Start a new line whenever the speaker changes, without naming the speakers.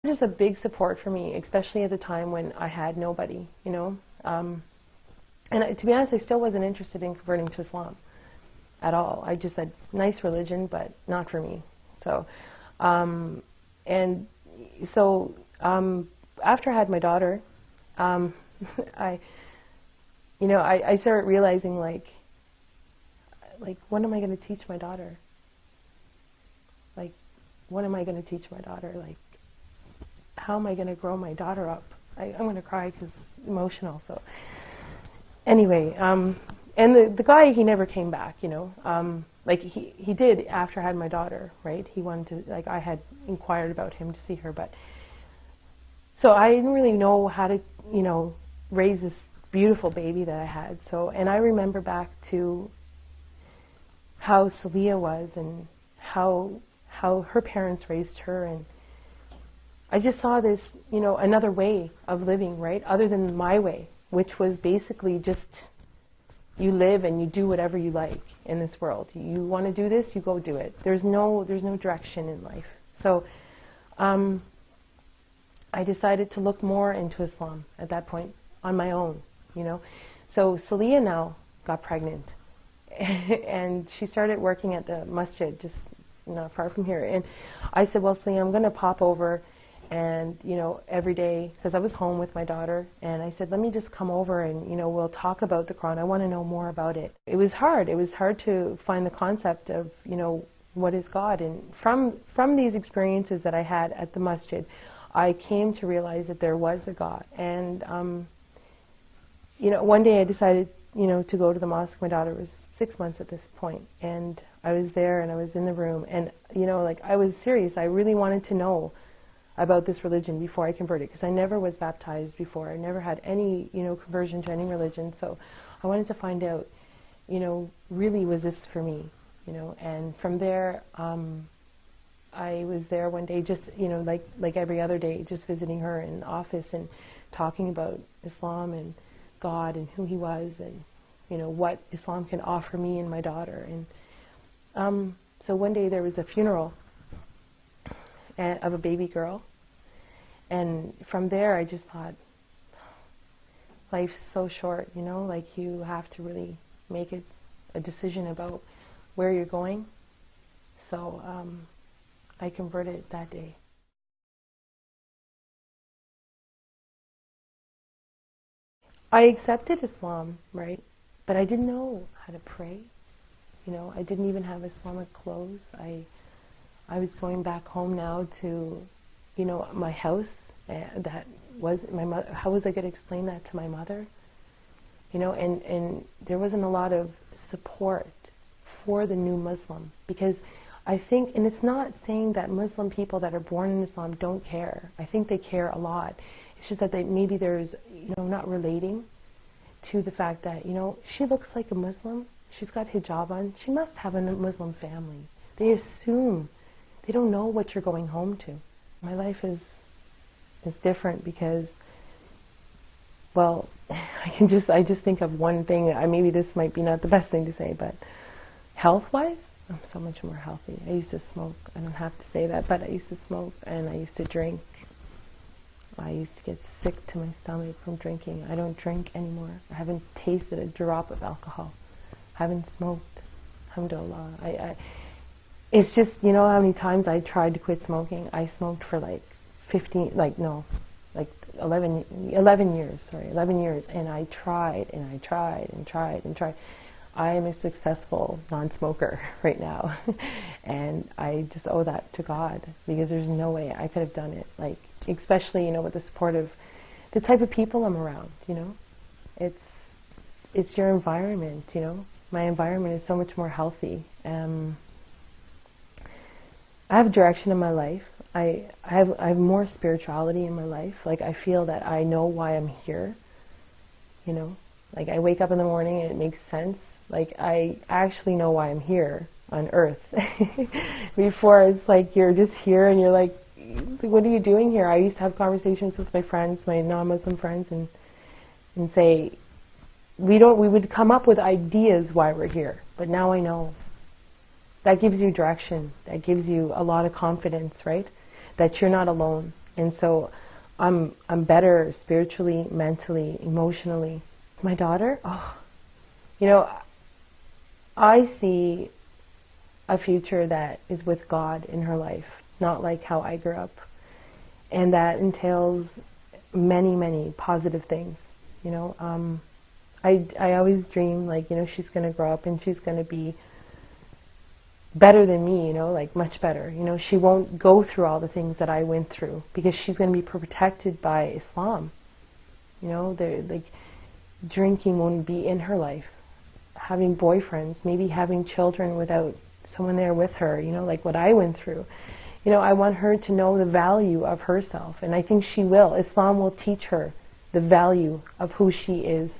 Just a big support for me, especially at the time when I had nobody, you know. To be honest, I still wasn't interested in converting to Islam at all. I just said, nice religion, but not for me. So, and so after I had my daughter, I started realizing, like, what am I going to teach my daughter? Like, what am I going to teach my daughter? Like, how am I going to grow my daughter up? I'm going to cry because it's emotional. So, anyway, and the guy, he never came back, you know. Like, he did after I had my daughter, right? He wanted to, like, I had inquired about him to see her, but so I didn't really know how to, you know, raise this beautiful baby that I had. So, and I remember back to how Celia was and how her parents raised her, and I just saw this, you know, another way of living, right? Other than my way, which was basically just you live and you do whatever you like in this world. You want to do this, you go do it. There's no direction in life. So I decided to look more into Islam at that point on my own, you know. So Celia now got pregnant and she started working at the masjid just not far from here. And I said, well, Celia, I'm going to pop over and, you know, every day, because I was home with my daughter, and I said, let me just come over and, you know, we'll talk about the Quran. I want to know more about it. It was hard. It was hard to find the concept of, you know, what is God. And from these experiences that I had at the masjid, I came to realize that there was a God. And, you know, one day I decided, you know, to go to the mosque. My daughter was 6 months at this point, and I was there and I was in the room, and, you know, like, I was serious. I really wanted to know about this religion before I converted, because I never was baptized before. I never had any, you know, conversion to any religion. So I wanted to find out, you know, really, was this for me, you know? And from there, I was there one day, just, you know, like every other day, just visiting her in the office and talking about Islam and God and who He was, and, you know, what Islam can offer me and my daughter. And so one day there was a funeral of a baby girl, and from there I just thought, life's so short, you know, like, you have to really make a decision about where you're going. So I converted that day. I accepted Islam, right, but I didn't know how to pray, you know. I didn't even have Islamic clothes. I was going back home now to, you know, my house. That was my mother. How was I going to explain that to my mother? You know, and there wasn't a lot of support for the new Muslim, because I think, and it's not saying that Muslim people that are born in Islam don't care. I think they care a lot. It's just that maybe there's, you know, not relating to the fact that, you know, she looks like a Muslim. She's got hijab on. She must have a Muslim family. They assume. They don't know what you're going home to. My life is different because, well, I just think of one thing. Maybe this might be not the best thing to say, but health-wise, I'm so much more healthy. I used to smoke. I don't have to say that, but I used to smoke and I used to drink. I used to get sick to my stomach from drinking. I don't drink anymore. I haven't tasted a drop of alcohol. I haven't smoked. Alhamdulillah. It's just, you know how many times I tried to quit smoking? I smoked for like 11 years, and I tried and I tried and tried and tried. I am a successful non-smoker right now, and I just owe that to God, because there's no way I could have done it, like, especially, you know, with the support of the type of people I'm around, you know. It's your environment, you know. My environment is so much more healthy. I have direction in my life. I have more spirituality in my life. Like, I feel that I know why I'm here, you know. Like, I wake up in the morning and it makes sense. Like, I actually know why I'm here on earth. Before, it's like you're just here and you're like, what are you doing here? I used to have conversations with my friends, my non-Muslim friends, and say, we would come up with ideas why we're here, but now I know. That gives you direction. That gives you a lot of confidence, right? That you're not alone. And so I'm better spiritually, mentally, emotionally. My daughter, oh, you know, I see a future that is with God in her life, not like how I grew up. And that entails many, many positive things. You know, I always dream, like, you know, she's going to grow up and she's going to be better than me, you know, like much better. You know, she won't go through all the things that I went through because she's going to be protected by Islam. You know, like drinking won't be in her life. Having boyfriends, maybe having children without someone there with her, you know, like what I went through. You know, I want her to know the value of herself, and I think she will. Islam will teach her the value of who she is.